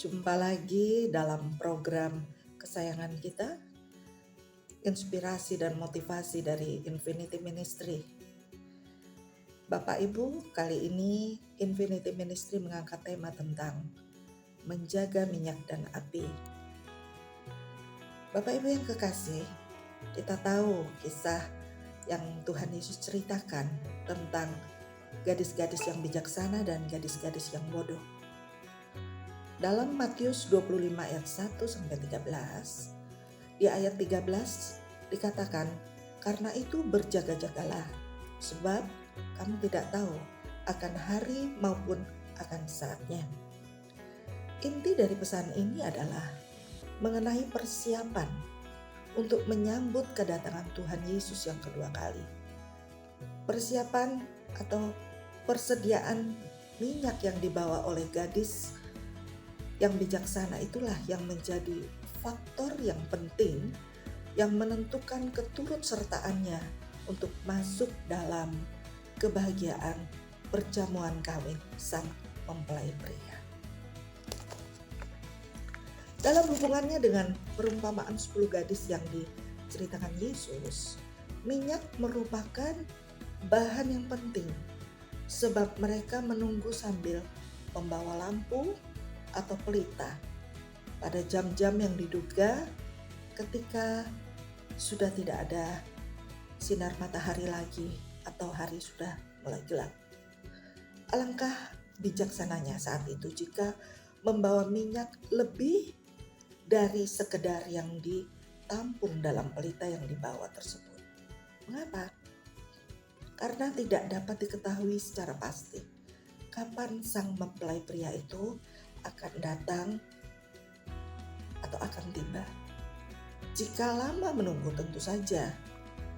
Jumpa lagi dalam program kesayangan kita, inspirasi dan motivasi dari Infinity Ministry. Bapak Ibu, kali ini Infinity Ministry mengangkat tema tentang menjaga minyak dan api. Bapak Ibu yang kekasih, kita tahu kisah yang Tuhan Yesus ceritakan tentang gadis-gadis yang bijaksana dan gadis-gadis yang bodoh. Dalam Matius 25 ayat 1 sampai 13, di ayat 13 dikatakan, "Karena itu berjaga-jagalah, sebab kamu tidak tahu akan hari maupun akan saatnya." Inti dari pesan ini adalah mengenai persiapan untuk menyambut kedatangan Tuhan Yesus yang kedua kali. Persiapan atau persediaan minyak yang dibawa oleh gadis yang bijaksana itulah yang menjadi faktor yang penting yang menentukan keturutsertaannya untuk masuk dalam kebahagiaan perjamuan kawin sang mempelai pria. Dalam hubungannya dengan perumpamaan 10 gadis yang diceritakan Yesus, minyak merupakan bahan yang penting sebab mereka menunggu sambil membawa lampu atau pelita pada jam-jam yang diduga ketika sudah tidak ada sinar matahari lagi atau hari sudah mulai gelap. Alangkah bijaksananya saat itu jika membawa minyak lebih dari sekedar yang ditampung dalam pelita yang dibawa tersebut. Mengapa? Karena tidak dapat diketahui secara pasti kapan sang mempelai pria itu akan datang atau akan tiba. Jika lama menunggu, tentu saja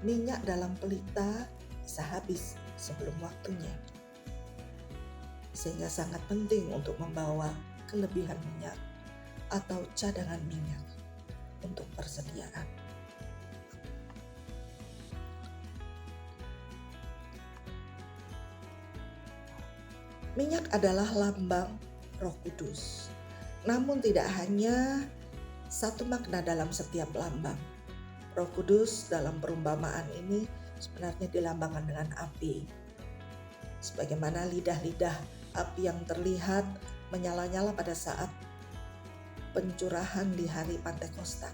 minyak dalam pelita bisa habis sebelum waktunya. Sehingga sangat penting untuk membawa kelebihan minyak atau cadangan minyak untuk persediaan. Minyak adalah lambang Roh Kudus. Namun tidak hanya satu makna dalam setiap lambang. Roh Kudus dalam perumpamaan ini sebenarnya dilambangkan dengan api. Sebagaimana lidah-lidah api yang terlihat menyala-nyala pada saat pencurahan di hari Pantekosta.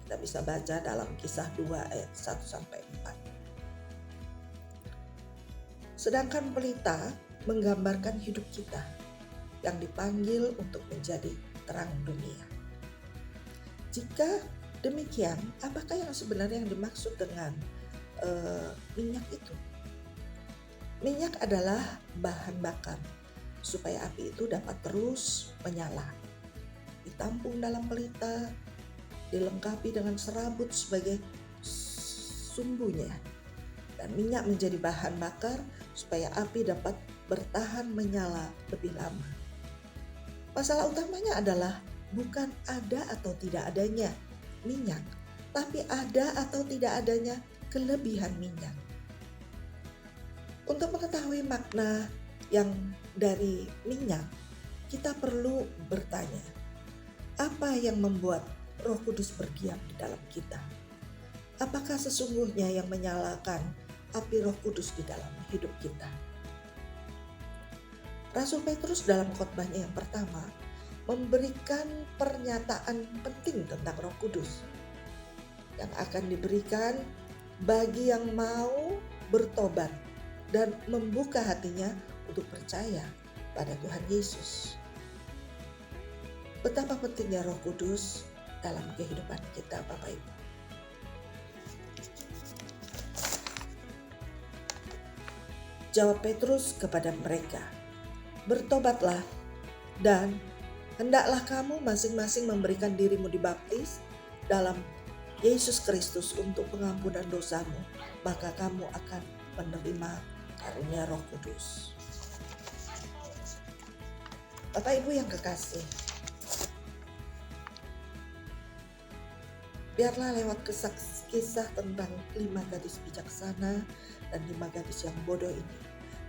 Kita bisa baca dalam Kisah 2 ayat 1 sampai 4. Sedangkan pelita menggambarkan hidup kita yang dipanggil untuk menjadi terang dunia. Jika demikian, apakah yang sebenarnya yang dimaksud dengan minyak itu? Minyak adalah bahan bakar supaya api itu dapat terus menyala. Ditampung dalam pelita, dilengkapi dengan serabut sebagai sumbunya, dan minyak menjadi bahan bakar supaya api dapat bertahan menyala lebih lama. Masalah utamanya adalah bukan ada atau tidak adanya minyak, tapi ada atau tidak adanya kelebihan minyak. Untuk mengetahui makna yang dari minyak, kita perlu bertanya, apa yang membuat Roh Kudus berdiam di dalam kita? Apakah sesungguhnya yang menyalakan api Roh Kudus di dalam hidup kita? Rasul Petrus dalam khotbahnya yang pertama memberikan pernyataan penting tentang Roh Kudus yang akan diberikan bagi yang mau bertobat dan membuka hatinya untuk percaya pada Tuhan Yesus. Betapa pentingnya Roh Kudus dalam kehidupan kita, Bapak Ibu. Jawab Petrus kepada mereka, "Bertobatlah dan hendaklah kamu masing-masing memberikan dirimu dibaptis dalam Yesus Kristus untuk pengampunan dosamu, maka kamu akan menerima karunia Roh Kudus." Bapak Ibu yang kekasih, biarlah lewat kisah tentang 5 gadis bijaksana dan 5 gadis yang bodoh ini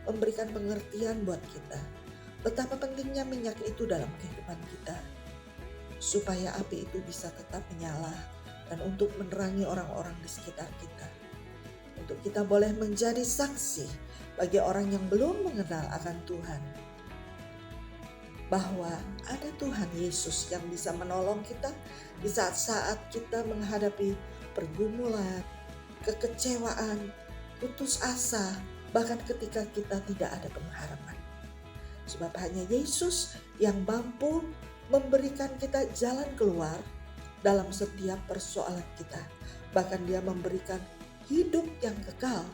memberikan pengertian buat kita betapa pentingnya minyak itu dalam kehidupan kita. supaya api itu bisa tetap menyala dan untuk menerangi orang-orang di sekitar kita. Untuk kita boleh menjadi saksi bagi orang yang belum mengenal akan Tuhan, bahwa ada Tuhan Yesus yang bisa menolong kita di saat-saat kita menghadapi pergumulan, kekecewaan, putus asa, bahkan ketika kita tidak ada pengharapan. Sebab hanya Yesus yang mampu memberikan kita jalan keluar dalam setiap persoalan kita. Bahkan Dia memberikan hidup yang kekal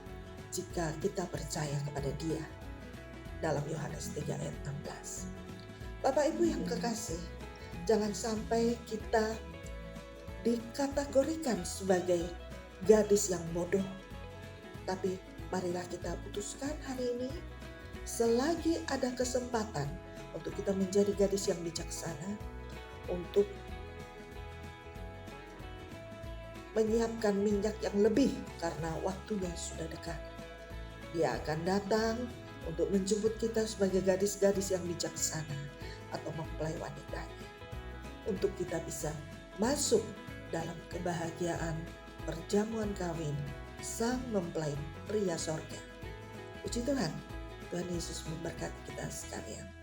jika kita percaya kepada Dia. Dalam Yohanes 3 ayat 16. Bapak Ibu yang kekasih, jangan sampai kita dikategorikan sebagai gadis yang bodoh. Tapi marilah kita putuskan hari ini, selagi ada kesempatan untuk kita menjadi gadis yang bijaksana, untuk menyiapkan minyak yang lebih karena waktunya sudah dekat. Dia akan datang untuk menjemput kita sebagai gadis-gadis yang bijaksana atau mempelai wanitanya, untuk kita bisa masuk dalam kebahagiaan perjamuan kawin sang mempelai pria sorga. Puji Tuhan, Tuhan Yesus memberkati kita sekalian.